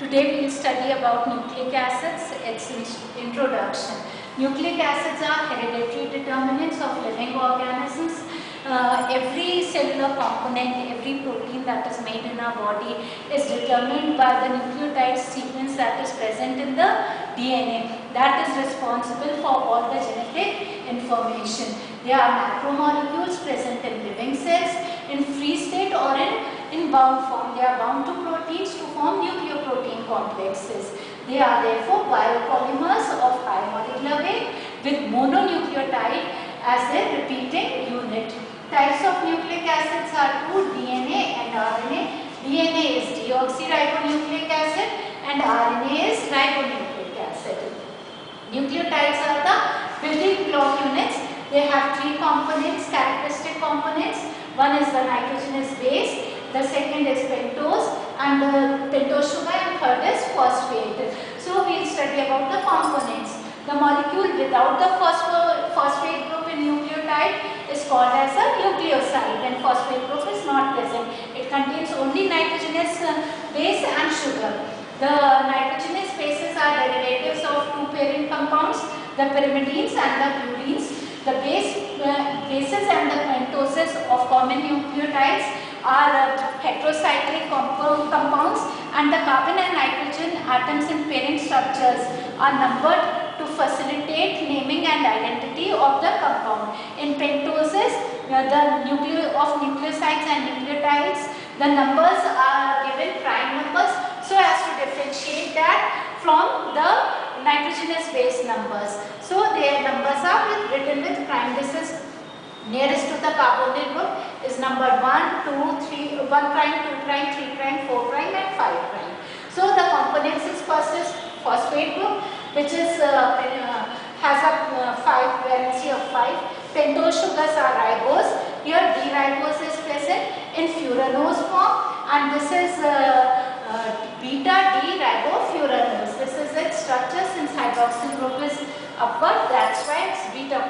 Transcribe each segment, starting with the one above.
Today we will study about nucleic acids, its introduction. Nucleic acids are hereditary determinants of living organisms. Every cellular component, every protein that is made in our body is determined by the nucleotide sequence that is present in the DNA. That is responsible for all the genetic information. There are macromolecules present in living cells, in free state or in bound form. They are bound to proteins to form nucleoprotein complexes. They are therefore biopolymers of high molecular weight with mononucleotide as their repeating unit. Types of nucleic acids are two: DNA and RNA. DNA is deoxyribonucleic acid and RNA is ribonucleic acid. Nucleotides are the building block units. They have three components, characteristic components. One is the nitrogenous base, the second is pentose and pentose sugar, and third is phosphate. So we will study about the components. The molecule without the phosphate group in nucleotide is called as a nucleoside, and phosphate group is not present. It contains only nitrogenous base and sugar. The nitrogenous bases are derivatives of two parent compounds, the pyrimidines and the purines. The bases and the pentoses of common nucleotides are heterocyclic compounds, and the carbon and nitrogen atoms in parent structures are numbered to facilitate naming and identity of the compound. In pentoses, the nucleosides and nucleotides, the numbers are given prime numbers so as to differentiate that from the nitrogenous base numbers. So their numbers are written with prime. This is nearest to the carbonyl group is number 1, 2, 3, 1 prime, 2 prime, 3 prime, 4 prime and 5 prime. So the components is first is phosphate group, which is has a 5 valency of 5. Pentose sugars are ribose. Here D-ribose is present in furanose form, and this is beta D-ribofuranose. This is its structure. Since hydroxyl group is upward, that's why it's beta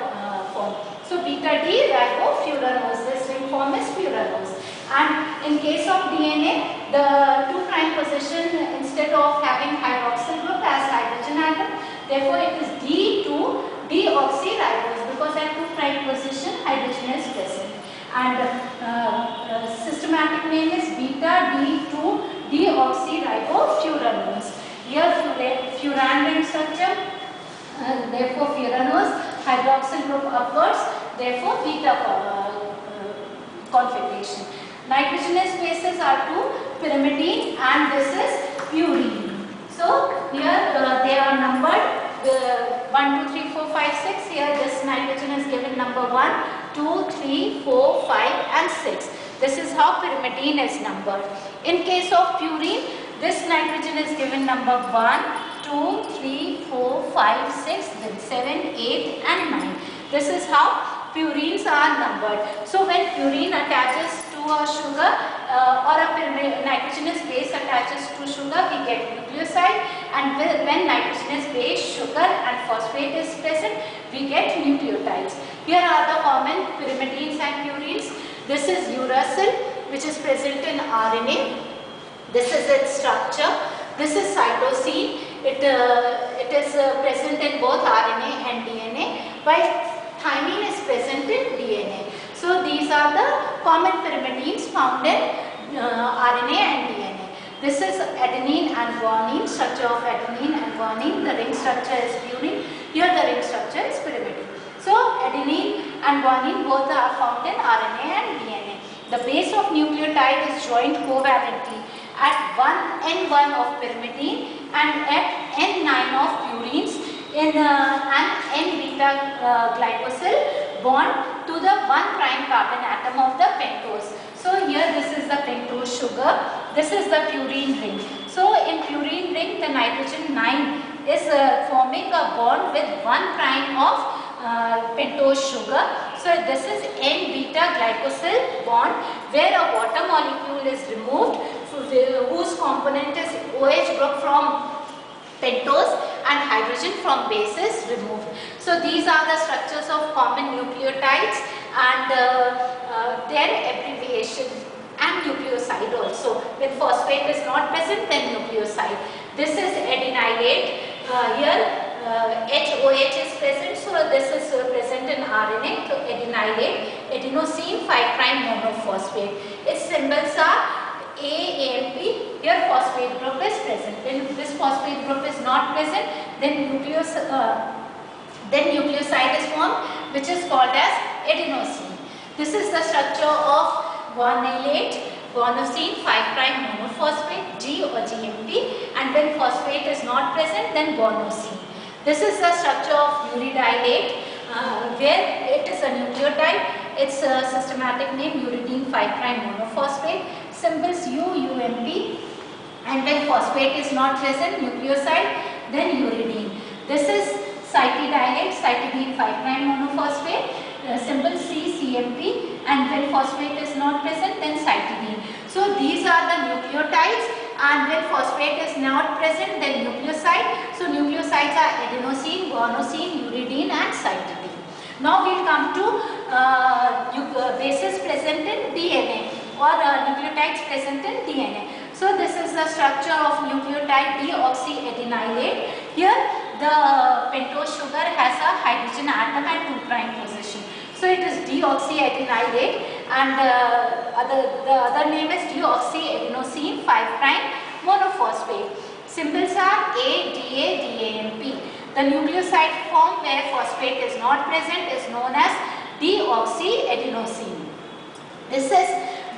form. So beta D-ribofuranose, this ring form is furanose. And in case of DNA, the 2' position, instead of having hydroxyl group as hydrogen atom, therefore it is D2-deoxyribose, because at 2' position hydrogen is present. And systematic name is beta D2-deoxyribofuranose. Here furan ring structure, therefore furanose, hydroxyl group upwards, therefore beta configuration. Nitrogenous bases are two, pyrimidine and this is purine. So here they are numbered 1, 2, 3, 4, 5, 6. Here this nitrogen is given number 1, 2, 3, 4, 5 and 6. This is how pyrimidine is numbered. In case of purine, this nitrogen is given number 1, 2, 3, 4, 5, 6, then 7, 8 and 9. This is how purines are numbered. So when purine attaches to a sugar or a nitrogenous base attaches to sugar, we get nucleoside, and when nitrogenous base, sugar and phosphate is present, we get nucleotides. Here are the common pyrimidines and purines. This is uracil, which is present in RNA. This is its structure. This is cytosine. It is present in both RNA and DNA, while thymine is present in DNA. So these are the common pyrimidines found in RNA and DNA. This is adenine and guanine, structure of adenine and guanine. The ring structure is purine. Here the ring structure is pyrimidine. So adenine and guanine both are found in RNA and DNA. The base of nucleotide is joined covalently at N1 of pyrimidine and at N9 of purines in an N-beta glycosyl bond to the 1' carbon atom of the pentose. So here this is the pentose sugar, this is the purine ring. So in purine ring, the nitrogen 9 is forming a bond with 1' of pentose sugar. So this is N-beta glycosyl bond, where a water molecule is removed, whose component is OH group from pentose and hydrogen from base is removed. So these are the structures of common nucleotides and their abbreviation, and nucleoside also. When phosphate is not present, then nucleoside. This is adenylate. Here HOH is present, so this is present in RNA. So adenylate, adenosine 5' monophosphate. Its symbols are AMP. Here phosphate group is present. When this phosphate group is not present, then nucleoside is formed, which is called as adenosine. This is the structure of guanylate, guanosine 5' monophosphate, G or GMP, and when phosphate is not present, then guanosine. This is the structure of uridylate, where it is a nucleotide. Its systematic name uridine 5' monophosphate, symbols U, UMP, and when phosphate is not present, nucleoside, then uridine. This is cytidylate, cytidine 5' monophosphate, symbol C, CMP, and when phosphate is not present, then cytidine. So these are the nucleotides, and when phosphate is not present, then nucleoside. So nucleosides are adenosine, guanosine, uridine, and cytidine. Now we will come to bases present in DNA, or nucleotides present in DNA. So this is the structure of nucleotide deoxyadenylate. Here the pentose sugar has a hydrogen atom at 2' position. So it is deoxyadenylate, and the other name is deoxyadenosine 5' monophosphate. Symbols are A, Da, DAMP. The nucleoside form where phosphate is not present is known as deoxyadenosine. This is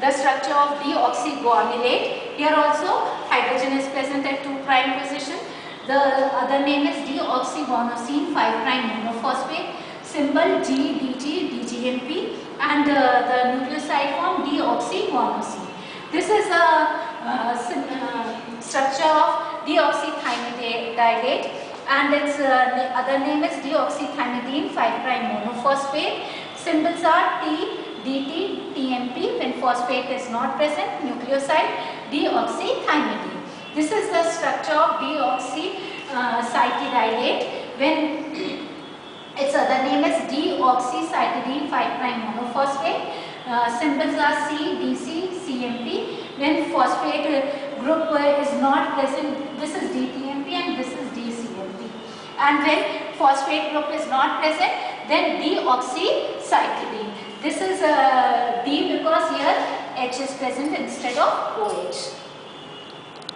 the structure of deoxyguanylate. Here also hydrogen is present at 2' position. The other name is deoxyguanosine 5' monophosphate. Symbol G, DG, DGMP, and the nucleoside form deoxyguanosine. This is a structure of deoxythymidylate, and its other name is deoxythymidine 5' monophosphate. Symbols are T, DT, TMP. When phosphate is not present, nucleoside deoxythymidine. This is the structure of deoxycytidylate. When its other name is deoxycytidine 5' monophosphate. Symbols are C, DC, CMP. When phosphate group is not present, this is DTMP and this is DCMP. And when phosphate group is not present, then deoxycytidine. This is D because here H is present instead of OH.